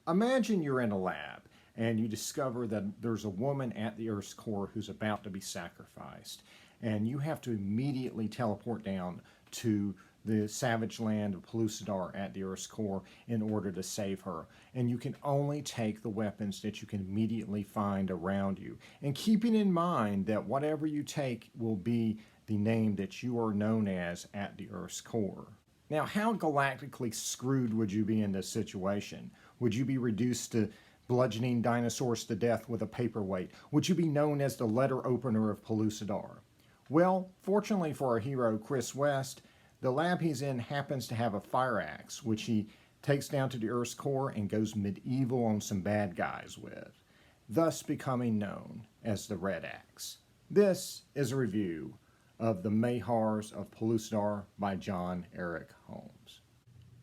Imagine you're in a lab and you discover that there's a woman at the Earth's core who's about to be sacrificed. And you have to immediately teleport down to the savage land of Pellucidar at the Earth's core in order to save her. And you can only take the weapons that you can immediately find around you. And keeping in mind that whatever you take will be the name that you are known as at the Earth's core. Now, how galactically screwed would you be in this situation? Would you be reduced to bludgeoning dinosaurs to death with a paperweight? Would you be known as the letter opener of Pellucidar? Well, fortunately for our hero, Chris West, the lab he's in happens to have a fire axe, which he takes down to the Earth's core and goes medieval on some bad guys with, thus becoming known as the Red Axe. This is a review of the Mahars of Pellucidar by John Eric Holmes.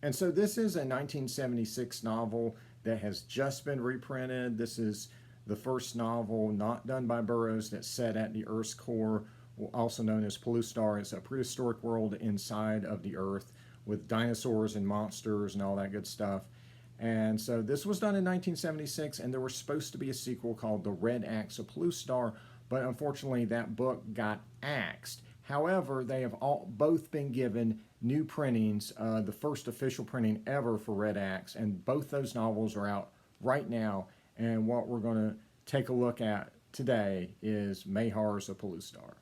And so this is a 1976 novel that has just been reprinted. This is the first novel not done by Burroughs that's set at the Earth's core, also known as Pellucidar. It's a prehistoric world inside of the Earth with dinosaurs and monsters and all that good stuff. And so this was done in 1976, and there was supposed to be a sequel called The Red Axe of Pellucidar, but unfortunately that book got axed. However, they have both been given new printings, the first official printing ever for Red Axe, and both those novels are out right now. And what we're going to take a look at today is Mahars of Pellucidar.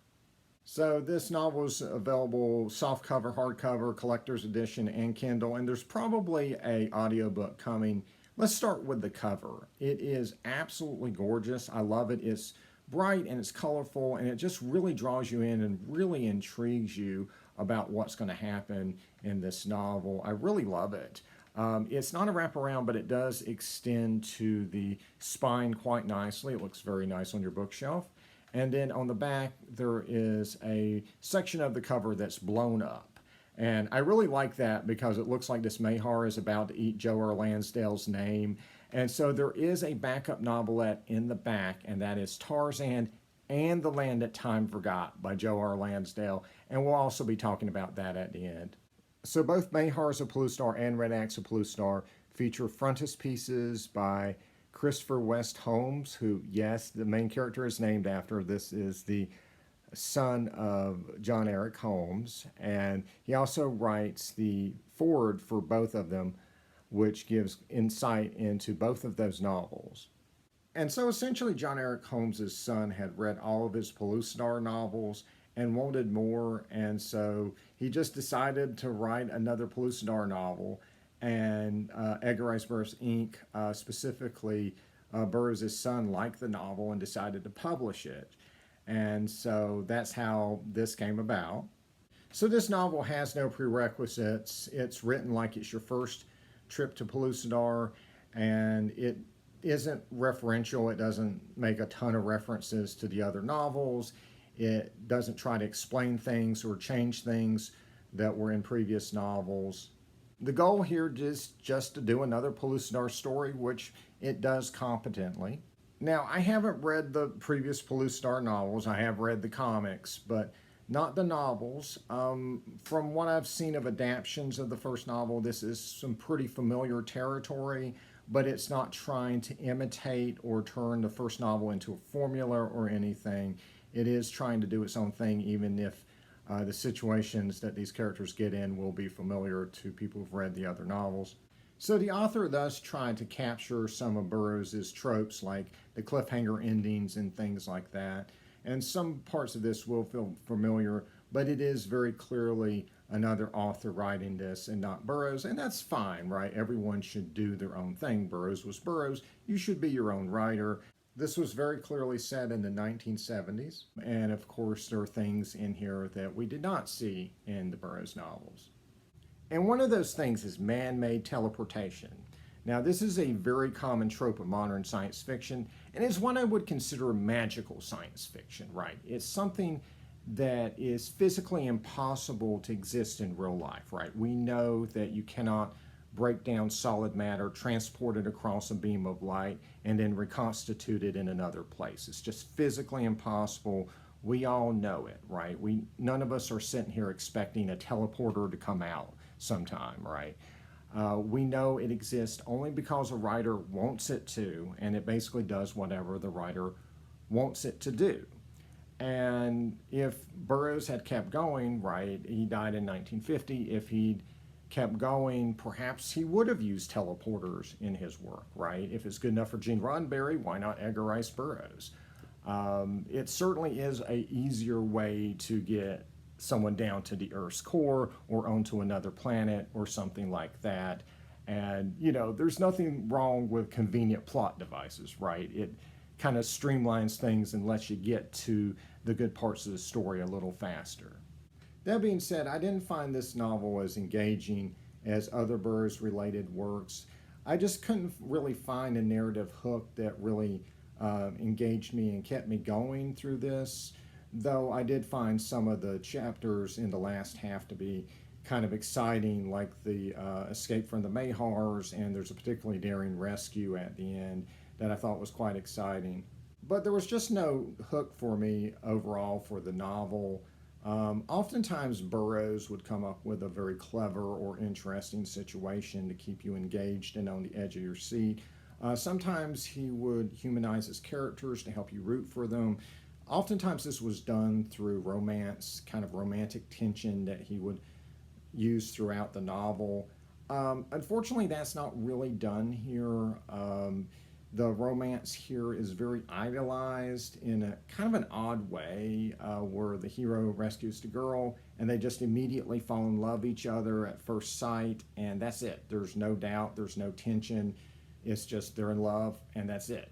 So this novel is available softcover, hardcover, collector's edition, and Kindle, and there's probably an audiobook coming. Let's start with the cover. It is absolutely gorgeous. I love it. It's bright and it's colorful, and it just really draws you in and really intrigues you about what's going to happen in this novel. I really love it. It's not a wraparound, but it does extend to the spine quite nicely. It looks very nice on your bookshelf. And then on the back, there is a section of the cover that's blown up. And I really like that because it looks like this Mahar is about to eat Joe R. Lansdale's name. And so there is a backup novelette in the back, and that is Tarzan and the Land That Time Forgot by Joe R. Lansdale. And we'll also be talking about that at the end. So both Mahars of Pellucidar and Red Axe of Pellucidar feature frontispieces by Christopher West Holmes, who, yes, the main character is named after. This is the son of John Eric Holmes, and he also writes the foreword for both of them, which gives insight into both of those novels. And so essentially John Eric Holmes' son had read all of his Pellucidar novels and wanted more, and so he just decided to write another Pellucidar novel. And Edgar Rice Burroughs Inc., specifically Burroughs' son, liked the novel and decided to publish it. And so that's how this came about. So this novel has no prerequisites. It's written like it's your first trip to Pellucidar, and it isn't referential. It doesn't make a ton of references to the other novels. It doesn't try to explain things or change things that were in previous novels. The goal here is just to do another Pellucidar story, which it does competently. Now, I haven't read the previous Pellucidar novels. I have read the comics, but not the novels. From what I've seen of adaptations of the first novel, this is some pretty familiar territory, but it's not trying to imitate or turn the first novel into a formula or anything. It is trying to do its own thing, even if the situations that these characters get in will be familiar to people who've read the other novels. So the author thus tried to capture some of Burroughs' tropes, like the cliffhanger endings and things like that. And some parts of this will feel familiar, but it is very clearly another author writing this and not Burroughs, and that's fine, right? Everyone should do their own thing. Burroughs was Burroughs. You should be your own writer. This was very clearly set in the 1970s, and of course there are things in here that we did not see in the Burroughs novels. And one of those things is man-made teleportation. Now, this is a very common trope of modern science fiction, and it's one I would consider magical science fiction, right? It's something that is physically impossible to exist in real life, right? We know that you cannot break down solid matter, transport it across a beam of light, and then reconstitute it in another place. It's just physically impossible. We all know it, right? None of us are sitting here expecting a teleporter to come out sometime, right? We know it exists only because a writer wants it to, and it basically does whatever the writer wants it to do. And if Burroughs had kept going, right, he died in 1950, if he'd kept going, perhaps he would have used teleporters in his work, right? If it's good enough for Gene Roddenberry, why not Edgar Rice Burroughs? It certainly is a easier way to get someone down to the Earth's core or onto another planet or something like that. And, you know, there's nothing wrong with convenient plot devices, right? It kind of streamlines things and lets you get to the good parts of the story a little faster. That being said, I didn't find this novel as engaging as other Burroughs related works. I just couldn't really find a narrative hook that really engaged me and kept me going through this, though I did find some of the chapters in the last half to be kind of exciting, like the escape from the Mahars, and there's a particularly daring rescue at the end that I thought was quite exciting. But there was just no hook for me overall for the novel. Oftentimes Burroughs would come up with a very clever or interesting situation to keep you engaged and on the edge of your seat. Sometimes he would humanize his characters to help you root for them. Oftentimes this was done through romance, kind of romantic tension that he would use throughout the novel. Unfortunately, that's not really done here. The romance here is very idealized in a kind of an odd way, where the hero rescues the girl and they just immediately fall in love with each other at first sight, and that's it. There's no doubt, there's no tension. It's just they're in love and that's it.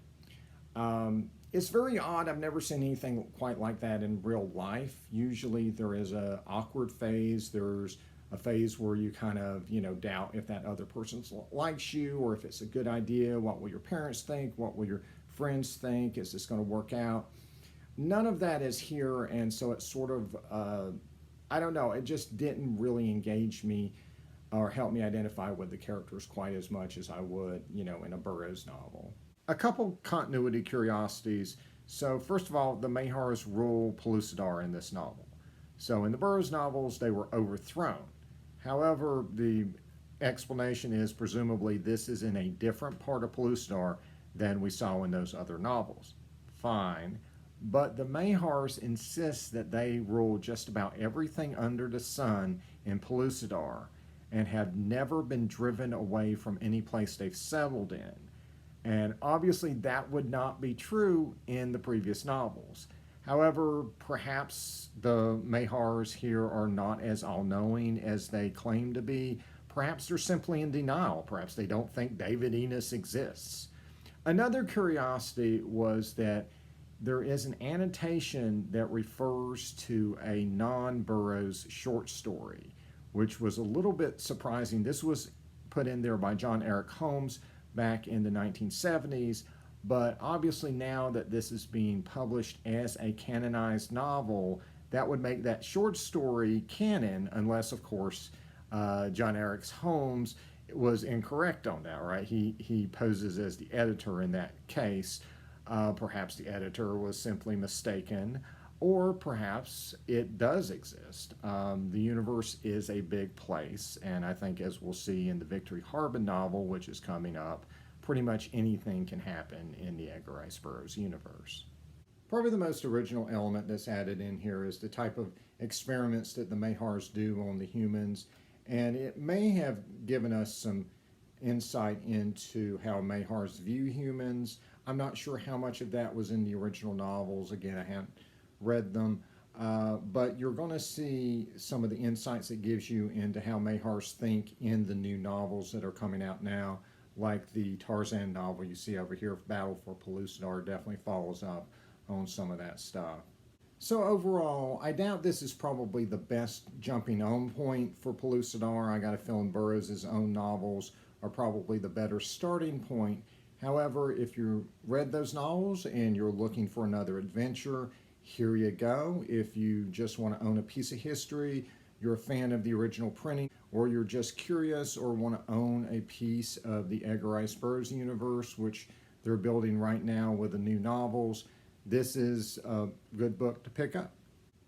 It's very odd. I've never seen anything quite like that in real life. Usually there is an awkward phase. There's a phase where you kind of, you know, doubt if that other person likes you or if it's a good idea. What will your parents think? What will your friends think? Is this going to work out? None of that is here, and so it's sort of, I don't know, it just didn't really engage me or help me identify with the characters quite as much as I would, you know, in a Burroughs novel. A couple continuity curiosities. So first of all, the Mahars rule Pellucidar in this novel. So in the Burroughs novels, they were overthrown. However, the explanation is presumably this is in a different part of Pellucidar than we saw in those other novels. Fine. But the Mahars insist that they rule just about everything under the sun in Pellucidar and have never been driven away from any place they've settled in. And obviously that would not be true in the previous novels. However, perhaps the Mahars here are not as all-knowing as they claim to be. Perhaps they're simply in denial. Perhaps they don't think David Enos exists. Another curiosity was that there is an annotation that refers to a non-Burroughs short story, which was a little bit surprising. This was put in there by John Eric Holmes back in the 1970s, but obviously now that this is being published as a canonized novel, that would make that short story canon, unless, of course, John Eric Holmes was incorrect on that, right? He poses as the editor in that case. Perhaps the editor was simply mistaken, or perhaps it does exist. The universe is a big place, and I think, as we'll see in the Victory Harbin novel, which is coming up, pretty much anything can happen in the Edgar Rice Burroughs universe. Probably the most original element that's added in here is the type of experiments that the Mahars do on the humans, and it may have given us some insight into how Mahars view humans. I'm not sure how much of that was in the original novels. Again, I haven't read them, but you're going to see some of the insights it gives you into how Mahars think in the new novels that are coming out now, like the Tarzan novel you see over here, Battle for Pellucidar, definitely follows up on some of that stuff. So overall, I doubt this is probably the best jumping on point for Pellucidar. I got a feeling Burroughs' own novels are probably the better starting point. However, if you read those novels and you're looking for another adventure, here you go. If you just want to own a piece of history, you're a fan of the original printing, or you're just curious or want to own a piece of the Edgar Rice Burroughs universe, which they're building right now with the new novels, this is a good book to pick up.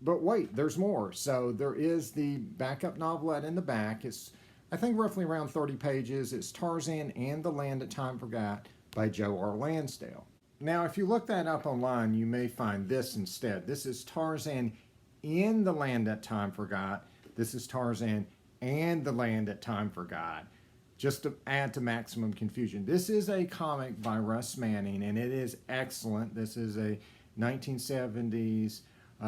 But wait, there's more. So there is the backup novelette in the back. It's I think roughly around 30 pages. It's Tarzan and the Land That Time Forgot by Joe R. Lansdale. Now, if you look that up online, you may find this instead. This is Tarzan in the Land That Time Forgot. This is Tarzan and the Land That Time Forgot, just to add to maximum confusion. This is a comic by Russ Manning, and it is excellent. This is a 1970s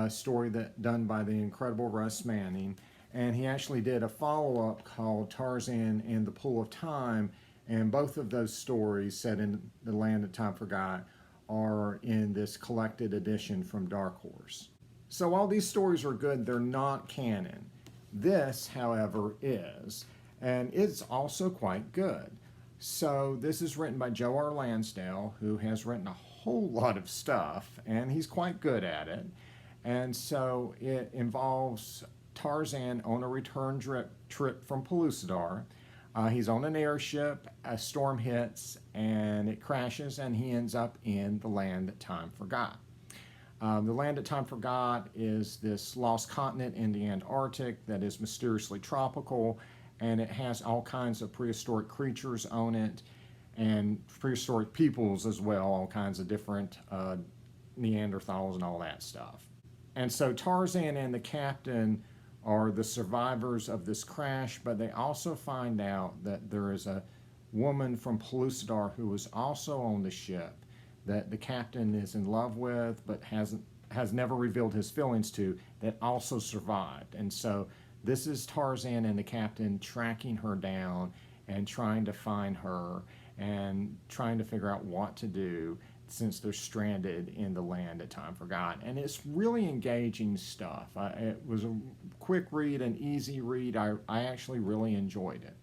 story done by the incredible Russ Manning, and he actually did a follow-up called Tarzan and the Pool of Time, and both of those stories set in the Land That Time Forgot are in this collected edition from Dark Horse. So while these stories are good, they're not canon. This, however, is, and it's also quite good. So this is written by Joe R. Lansdale, who has written a whole lot of stuff, and he's quite good at it. And so it involves Tarzan on a return trip from Pellucidar. He's on an airship, a storm hits, and it crashes, and he ends up in the Land That Time Forgot. The Land That Time Forgot is this lost continent in the Antarctic that is mysteriously tropical, and it has all kinds of prehistoric creatures on it, and prehistoric peoples as well, all kinds of different Neanderthals and all that stuff. And so Tarzan and the captain are the survivors of this crash, but they also find out that there is a woman from Pellucidar who was also on the ship that the captain is in love with, but has never revealed his feelings to, that also survived. And so this is Tarzan and the captain tracking her down and trying to find her and trying to figure out what to do since they're stranded in the Land That Time Forgot. And it's really engaging stuff. It was a quick read, an easy read. I actually really enjoyed it.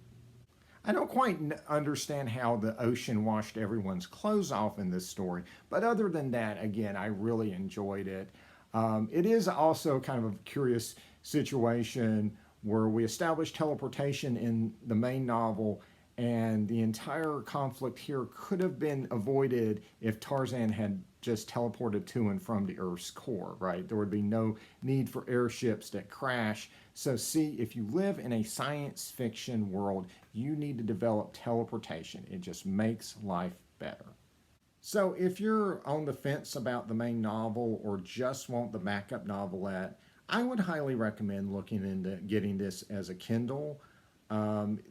I don't quite understand how the ocean washed everyone's clothes off in this story, but other than that, again, I really enjoyed it. It is also kind of a curious situation where we establish teleportation in the main novel, and the entire conflict here could have been avoided if Tarzan had just teleported to and from the Earth's core, right? There would be no need for airships that crash. So see, if you live in a science fiction world, you need to develop teleportation. It just makes life better. So if you're on the fence about the main novel or just want the backup novelette, I would highly recommend looking into getting this as a Kindle.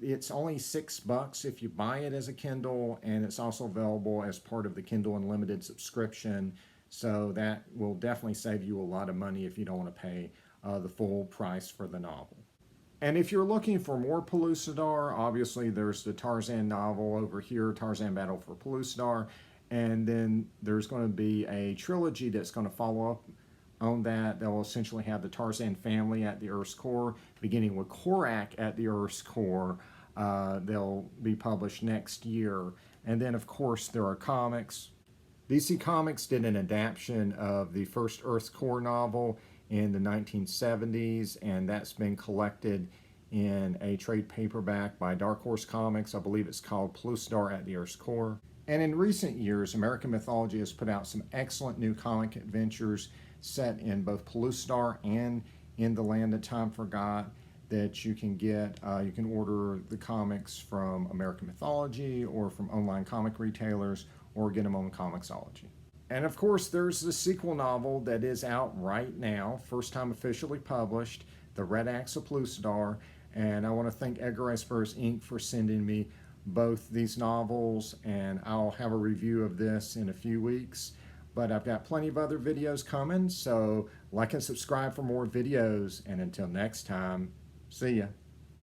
It's only $6 if you buy it as a Kindle, and it's also available as part of the Kindle Unlimited subscription. So that will definitely save you a lot of money if you don't want to pay the full price for the novel. And if you're looking for more Pellucidar, obviously there's the Tarzan novel over here, Tarzan Battle for Pellucidar, and then there's going to be a trilogy that's going to follow up on that. They'll essentially have the Tarzan family at the Earth's core, beginning with Korak at the Earth's core. They'll be published next year. And then, of course, there are comics. DC Comics did an adaptation of the first Earth's core novel in the 1970s, and that's been collected in a trade paperback by Dark Horse Comics. I believe it's called Pellucidar at the Earth's Core. And in recent years, American Mythology has put out some excellent new comic adventures set in both Pellucidar and in the Land That Time Forgot that you can get. You can order the comics from American Mythology or from online comic retailers, or get them on Comixology. And of course, there's the sequel novel that is out right now, first time officially published, The Red Axe of Pellucidar. And I want to thank Edgar Rice Burroughs Inc. for sending me both these novels, and I'll have a review of this in a few weeks. But I've got plenty of other videos coming, so like and subscribe for more videos. And until next time, see ya.